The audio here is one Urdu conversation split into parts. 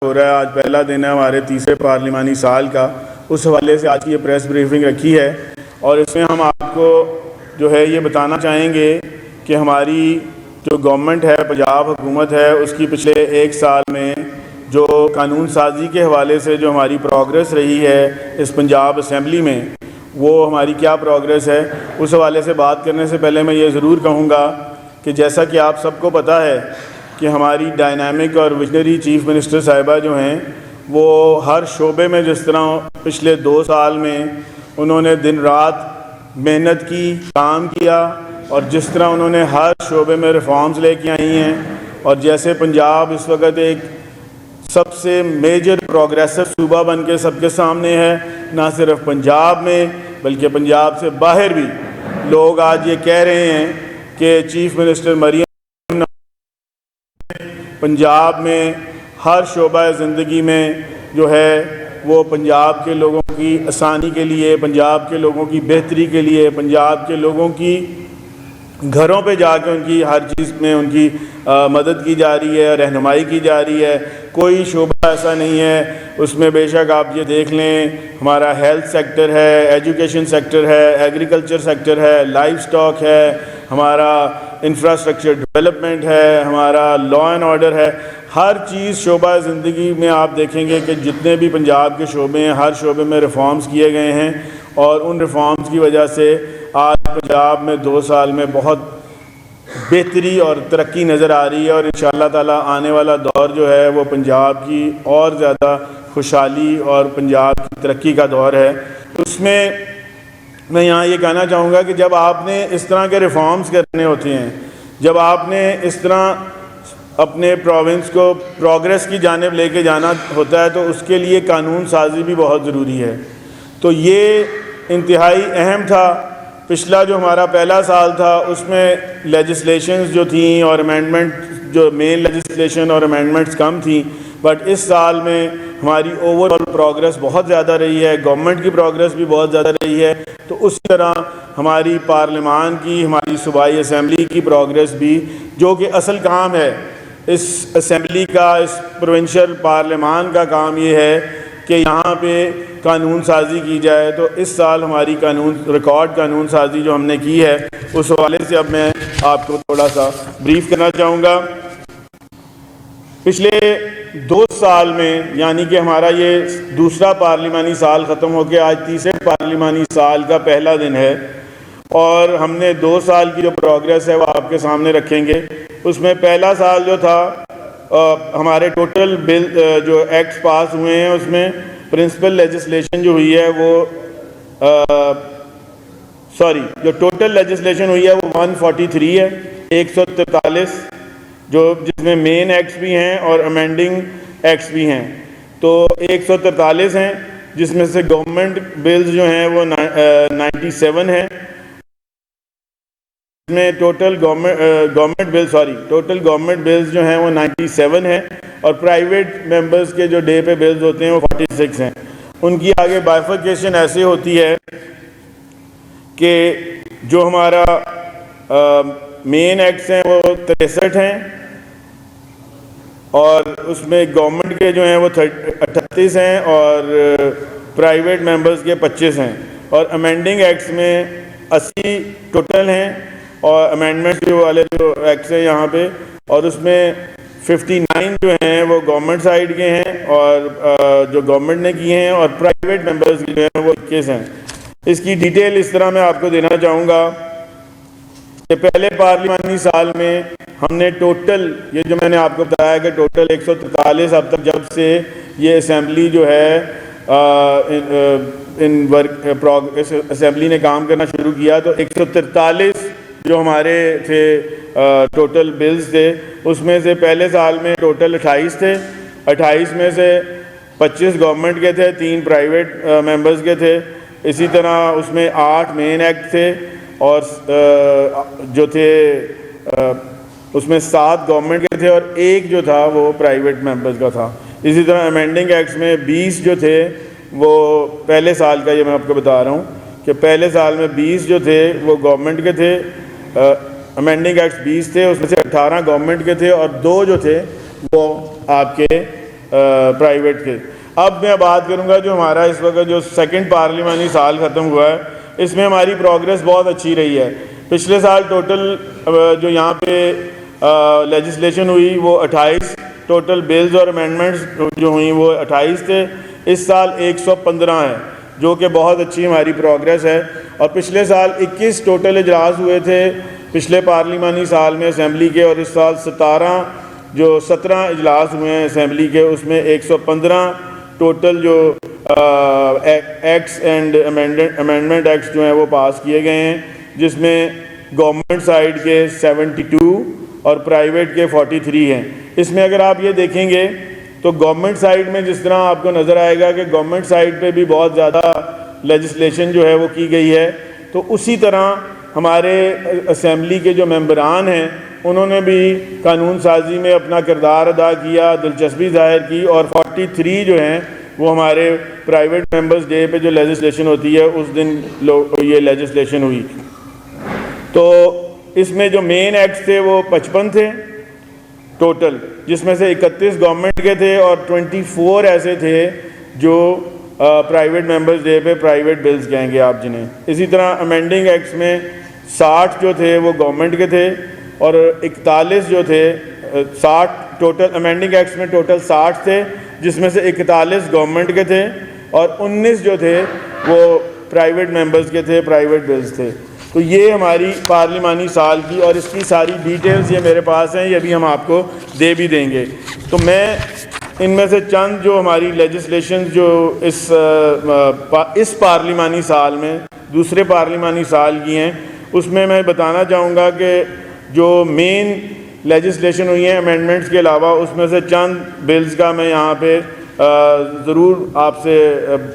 ہو رہا ہے. آج پہلا دن ہے ہمارے تیسرے پارلیمانی سال کا. اس حوالے سے آج کی یہ پریس بریفنگ رکھی ہے اور اس میں ہم آپ کو جو ہے یہ بتانا چاہیں گے کہ ہماری جو گورنمنٹ ہے, پنجاب حکومت ہے, اس کی پچھلے ایک سال میں جو قانون سازی کے حوالے سے جو ہماری پروگریس رہی ہے اس پنجاب اسمبلی میں, وہ ہماری کیا پروگریس ہے. اس حوالے سے بات کرنے سے پہلے میں یہ ضرور کہوں گا کہ جیسا کہ آپ سب کو پتہ ہے کہ ہماری ڈائنامک اور وژنری چیف منسٹر صاحبہ جو ہیں وہ ہر شعبے میں جس طرح پچھلے 2 سال میں انہوں نے دن رات محنت کی, کام کیا, اور جس طرح انہوں نے ہر شعبے میں ریفارمز لے کے آئی ہیں, اور جیسے پنجاب اس وقت ایک سب سے میجر پروگریسو صوبہ بن کے سب کے سامنے ہے, نہ صرف پنجاب میں بلکہ پنجاب سے باہر بھی لوگ آج یہ کہہ رہے ہیں کہ چیف منسٹر مریم پنجاب میں ہر شعبہ زندگی میں جو ہے وہ پنجاب کے لوگوں کی آسانی کے لیے, پنجاب کے لوگوں کی بہتری کے لیے, پنجاب کے لوگوں کی گھروں پہ جا کے ان کی ہر چیز میں ان کی مدد کی جا رہی ہے, رہنمائی کی جا رہی ہے. کوئی شعبہ ایسا نہیں ہے اس میں, بے شک آپ یہ دیکھ لیں ہمارا ہیلتھ سیکٹر ہے, ایجوکیشن سیکٹر ہے, ایگریکلچر سیکٹر ہے, لائف سٹاک ہے, ہمارا انفراسٹرکچر ڈیولپمنٹ ہے, ہمارا لا اینڈ آرڈر ہے. ہر چیز شعبہ زندگی میں آپ دیکھیں گے کہ جتنے بھی پنجاب کے شعبے ہیں ہر شعبے میں ریفارمز کیے گئے ہیں, اور ان ریفارمز کی وجہ سے آج پنجاب میں 2 سال میں بہت بہتری اور ترقی نظر آ رہی ہے. اور انشاءاللہ تعالی آنے والا دور جو ہے وہ پنجاب کی اور زیادہ خوشحالی اور پنجاب کی ترقی کا دور ہے. اس میں میں یہاں یہ کہنا چاہوں گا کہ جب آپ نے اس طرح کے ریفارمز کرنے ہوتے ہیں, جب آپ نے اس طرح اپنے پروونس کو پروگریس کی جانب لے کے جانا ہوتا ہے تو اس کے لیے قانون سازی بھی بہت ضروری ہے. تو یہ انتہائی اہم تھا. پچھلا جو ہمارا پہلا سال تھا اس میں لیجسلیشنز جو تھیں اور امینڈمنٹ جو مین لیجسلیشن اور امینڈمنٹس کم تھیں, بٹ اس سال میں ہماری اوور آل پروگریس بہت زیادہ رہی ہے, گورنمنٹ کی پروگریس بھی بہت زیادہ رہی ہے. تو اسی طرح ہماری پارلیمان کی, ہماری صوبائی اسمبلی کی پروگریس بھی, جو کہ اصل کام ہے اس اسمبلی کا, اس پروونشل پارلیمان کا کام یہ ہے کہ یہاں پہ قانون سازی کی جائے. تو اس سال ہماری ریکارڈ قانون سازی جو ہم نے کی ہے اس حوالے سے اب میں آپ کو تھوڑا سا بریف کرنا چاہوں گا. پچھلے 2 سال میں یعنی کہ ہمارا یہ دوسرا پارلیمانی سال ختم ہو کے آج تیسرے پارلیمانی سال کا پہلا دن ہے, اور ہم نے 2 سال کی جو پروگریس ہے وہ آپ کے سامنے رکھیں گے. اس میں پہلا سال جو تھا ہمارے ٹوٹل بل جو ایکٹس پاس ہوئے ہیں اس میں پرنسپل لیجسلیشن جو ہوئی ہے وہ جو ٹوٹل لیجسلیشن ہوئی ہے وہ 143 ہے, 143, جس میں مین ایکٹس بھی ہیں اور امینڈنگ ایکٹس بھی ہیں. تو 143 ہیں جس میں سے گورنمنٹ بلز جو ہیں وہ 97 ہیں. میں ٹوٹل گورنمنٹ بلز جو ہیں وہ 97 ہیں, اور پرائیویٹ ممبرز کے جو ڈے پہ بلز ہوتے ہیں وہ 46 ہیں. ان کی آگے بائفرکیشن ایسی ہوتی ہے کہ جو ہمارا مین ایکٹس ہیں وہ 63 ہیں, اور اس میں گورنمنٹ کے جو ہیں وہ 38 ہیں, اور پرائیویٹ ممبرز کے 25 ہیں, اور امینڈنگ ایکٹس میں 80 ٹوٹل ہیں, اور امینڈمنٹ جو والے جو ایکٹس ہیں یہاں پہ, اور اس میں 59 جو ہیں وہ گورنمنٹ سائڈ کے ہیں اور جو گورنمنٹ نے کیے ہیں, اور پرائیویٹ ممبرز جو ہیں وہ 21 ہیں. اس کی ڈیٹیل اس طرح میں آپ کو دینا چاہوں گا کہ پہلے پارلیمانی سال میں ہم نے ٹوٹل, یہ جو میں نے آپ کو بتایا کہ ٹوٹل 143 اب تک جب سے یہ اسمبلی جو ہے اسمبلی نے کام کرنا شروع کیا, تو 143 جو ہمارے تھے ٹوٹل بلز تھے, اس میں سے پہلے سال میں ٹوٹل 28 تھے. 28 میں سے 25 گورنمنٹ کے تھے, 3 پرائیویٹ ممبرز کے تھے. اسی طرح اس میں 8 مین ایکٹ تھے, اور جو تھے اس میں 7 گورنمنٹ کے تھے, اور 1 جو تھا وہ پرائیویٹ ممبرز کا تھا. اسی طرح امینڈنگ ایکٹس میں 20 جو تھے وہ پہلے سال کا, یہ میں آپ کو بتا رہا ہوں کہ پہلے سال میں 20 جو تھے وہ گورنمنٹ کے تھے, امینڈنگ ایکٹس 20 تھے, اس میں سے 18 گورنمنٹ کے تھے, اور 2 جو تھے وہ آپ کے پرائیویٹ کے. اب میں بات کروں گا جو ہمارا اس وقت جو سیکنڈ پارلیمانی سال ختم ہوا ہے, اس میں ہماری پروگریس بہت اچھی رہی ہے. پچھلے سال ٹوٹل جو یہاں پہ لیجسلیشن ہوئی وہ 28 ٹوٹل بلز اور امینڈمنٹس جو ہوئیں وہ 28 تھے. اس سال 115 ہیں, جو کہ بہت اچھی ہماری پروگریس ہے. اور پچھلے سال 21 ٹوٹل اجلاس ہوئے تھے پچھلے پارلیمانی سال میں اسمبلی کے, اور اس سال 17 اجلاس ہوئے ہیں اسمبلی کے. اس میں 115 ٹوٹل جو ایکٹس اینڈ امینڈمنٹ ایکٹس جو ہیں وہ پاس کیے گئے ہیں, جس میں گورنمنٹ سائڈ کے 72 اور پرائیویٹ کے 43 ہیں. اس میں اگر آپ یہ دیکھیں گے تو گورنمنٹ سائڈ میں جس طرح آپ کو نظر آئے گا کہ گورنمنٹ سائڈ پہ بھی بہت زیادہ لیجسلیشن جو ہے وہ کی گئی ہے, تو اسی طرح ہمارے اسمبلی کے جو ممبران ہیں انہوں نے بھی قانون سازی میں اپنا کردار ادا کیا, دلچسپی ظاہر کی. اور 43 جو ہیں وہ ہمارے پرائیویٹ ممبرز ڈے پہ جو لیجسلیشن ہوتی ہے اس دن یہ لیجسلیشن ہوئی. تو اس میں جو مین ایکٹس تھے وہ 55 تھے ٹوٹل, جس میں سے 31 گورنمنٹ کے تھے اور 24 ایسے تھے جو پرائیویٹ ممبرز ڈے پہ پرائیویٹ بلز کہیں گے آپ جنہیں. اسی طرح امینڈنگ ایکٹس میں 60 جو تھے وہ گورنمنٹ کے تھے, اور 41 جو تھے 60 ٹوٹل امینڈنگ ایکٹس میں ٹوٹل 60 تھے, جس میں سے 41 گورنمنٹ کے تھے اور 19 جو تھے وہ پرائیویٹ ممبرز کے تھے, پرائیویٹ بلز تھے. تو یہ ہماری پارلیمانی سال کی, اور اس کی ساری ڈیٹیلز یہ میرے پاس ہیں, یہ بھی ہم آپ کو دے بھی دیں گے. تو میں ان میں سے چند جو ہماری لیجسلیشن جو اس پارلیمانی سال میں دوسرے پارلیمانی سال کی ہیں, اس میں بتانا چاہوں گا کہ جو مین لیجسلیشن ہوئی ہیں امینڈمنٹس کے علاوہ, اس میں سے چند بلز کا میں یہاں پہ ضرور آپ سے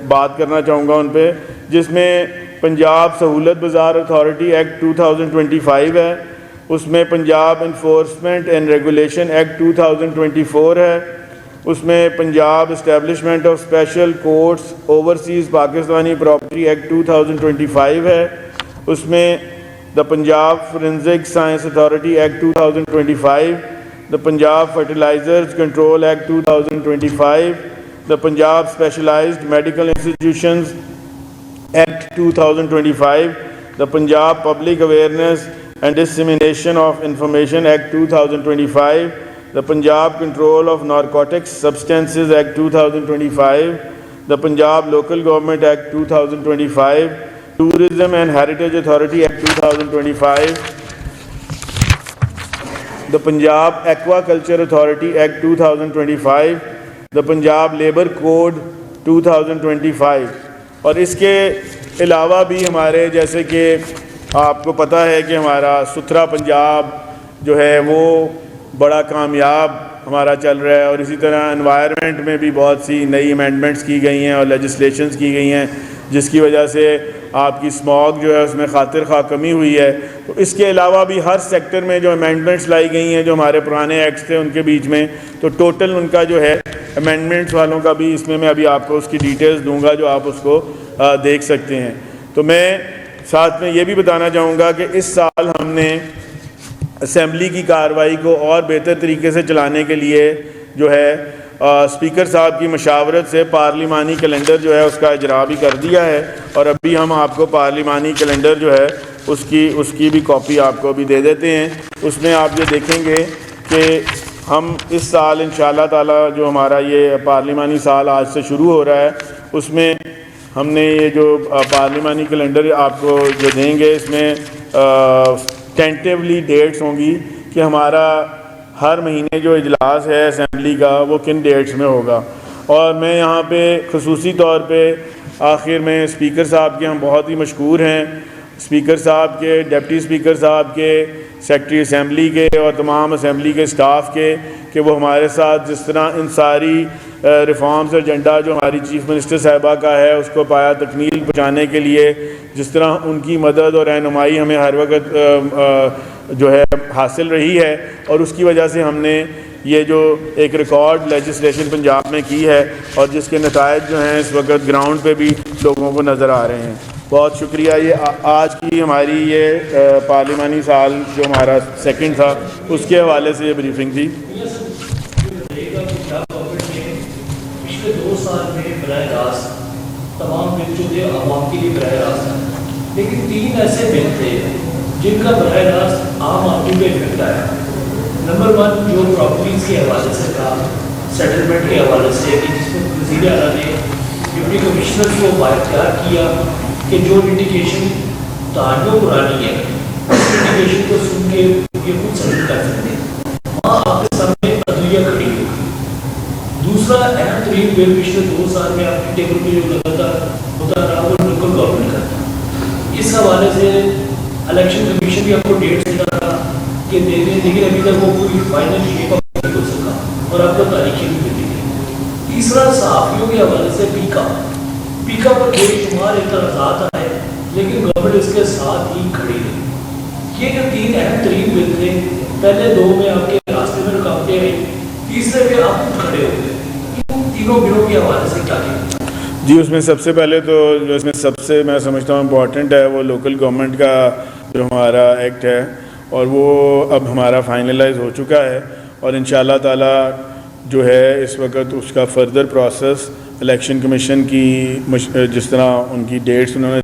بات کرنا چاہوں گا ان پہ. جس میں پنجاب سہولت بازار اتھارٹی ایکٹ 2025 ہے, اس میں Punjab enforcement and regulation act 2024 ہے, اس میں Punjab establishment of special courts overseas Pakistani property act 2025 ہے, اس میں the Punjab forensic science authority act 2025, the Punjab fertilizers control act 2025, the Punjab specialized medical institutions act 2025, the Punjab public awareness and dissemination of information act 2025, the Punjab Control of Narcotics Substances Act 2025, the Punjab Local Government Act 2025, Tourism and Heritage Authority Act 2025, the Punjab Aquaculture Authority Act 2025, the Punjab Labour Code 2025. اور اس کے علاوہ بھی ہمارے جیسے کہ آپ کو پتہ ہے کہ ہمارا ستھرا پنجاب جو ہے وہ بڑا کامیاب ہمارا چل رہا ہے, اور اسی طرح انوائرمنٹ میں بھی بہت سی نئی امینڈمنٹس کی گئی ہیں اور لیجسلیشنز کی گئی ہیں, جس کی وجہ سے آپ کی اسموگ جو ہے اس میں خاطر خواہ کمی ہوئی ہے. تو اس کے علاوہ بھی ہر سیکٹر میں جو امینڈمنٹس لائی گئی ہیں جو ہمارے پرانے ایکٹس تھے ان کے بیچ میں, تو ٹوٹل ان کا جو ہے امینڈمنٹس والوں کا بھی اس میں ابھی آپ کو اس کی ڈیٹیلز دوں گا جو آپ اس کو دیکھ سکتے ہیں. تو میں ساتھ میں یہ بھی بتانا چاہوں گا کہ اس سال ہم نے اسمبلی کی کارروائی کو اور بہتر طریقے سے چلانے کے لیے جو ہے اسپیکر صاحب کی مشاورت سے پارلیمانی کیلنڈر جو ہے اس کا اجرا بھی کر دیا ہے, اور ابھی ہم آپ کو پارلیمانی کیلنڈر جو ہے اس کی بھی کاپی آپ کو بھی دے دیتے ہیں. اس میں آپ یہ دیکھیں گے کہ ہم اس سال انشاءاللہ تعالی جو ہمارا یہ پارلیمانی سال آج سے شروع ہو رہا ہے, اس میں ہم نے یہ جو پارلیمانی کیلنڈر آپ کو جو دیں گے اس میں ٹینٹیولی ڈیٹس ہوں گی کہ ہمارا ہر مہینے جو اجلاس ہے اسمبلی کا وہ کن ڈیٹس میں ہوگا. اور میں یہاں پہ خصوصی طور پہ آخر میں اسپیکر صاحب کے ہم بہت ہی مشکور ہیں, اسپیکر صاحب کے, ڈپٹی اسپیکر صاحب کے, سیکرٹری اسمبلی کے اور تمام اسمبلی کے اسٹاف کے, کہ وہ ہمارے ساتھ جس طرح ان ساری ریفارمز ایجنڈا جو ہماری چیف منسٹر صاحبہ کا ہے اس کو پایا تکمیل پہنچانے کے لیے جس طرح ان کی مدد اور رہنمائی ہمیں ہر وقت جو ہے حاصل رہی ہے, اور اس کی وجہ سے ہم نے یہ جو ایک ریکارڈ لیجسلیشن پنجاب میں کی ہے اور جس کے نتائج جو ہیں اس وقت گراؤنڈ پہ بھی لوگوں کو نظر آ رہے ہیں. بہت شکریہ. یہ آج کی ہماری یہ پارلیمانی سال جو ہمارا سیکنڈ تھا اس کے حوالے سے یہ بریفنگ تھی. پچھلے 2 سال میں براہ راست تمام بل جو تھے عوام کے لیے براہ راست ہیں، لیکن 3 ایسے بل تھے جن کا براہ راست عام آدمی پہ افیکٹ آیا۔ نمبر 1 جو پراپرٹیز کے حوالے سے تھا، سیٹلمنٹ کے حوالے سے، کہ جس میں وزیر اعلیٰ نے ڈپٹی کمشنر کو بااختیار کیا کہ جو لٹیگیشن دہائیوں پرانی ہے اس لٹیگیشن کو سن کے یہ خود سیٹل کر سکتے ہیں، وہاں آپ کے سامنے عدلیہ کھڑی ہوگی۔ دوسرا اہم ترین بل پچھلے 2 سال میں آپ کی ٹیبل پہ جو لگاتار ہوتا رہا وہ لوکل گورنمنٹ کا تھا۔ اس حوالے سے الیکشن کمیشن بھی آپ کو ڈیٹ دیتا رہا کہ دے دیں، لیکن ابھی تک وہ پوری فائنل شیپ اپ نہیں ہو سکا اور آپ کو تاریخیں بھی ملی گئی۔ تیسرا صحافیوں کے حوالے سے پیکا پر بے شمار اعتراضات آئے، لیکن گورنمنٹ اس کے ساتھ ہی کھڑی رہی۔ یہ جو 3 اہم ترین بل تھے، پہلے 2 میں آپ کے راستے میں رکاوٹیں آئیں، تیسرے پہ آپ خود کھڑے ہو گئے۔ ان تینوں بلوں کے حوالے سے کیا کہنا؟ جی، اس میں سب سے پہلے تو جو اس میں سب سے میں سمجھتا ہوں امپورٹنٹ ہے وہ لوکل گورنمنٹ کا جو ہمارا ایکٹ ہے، اور وہ اب ہمارا فائنلائز ہو چکا ہے، اور انشاءاللہ تعالی جو ہے اس وقت اس کا فردر پروسیس الیکشن کمیشن کی جس طرح ان کی ڈیٹس انہوں نے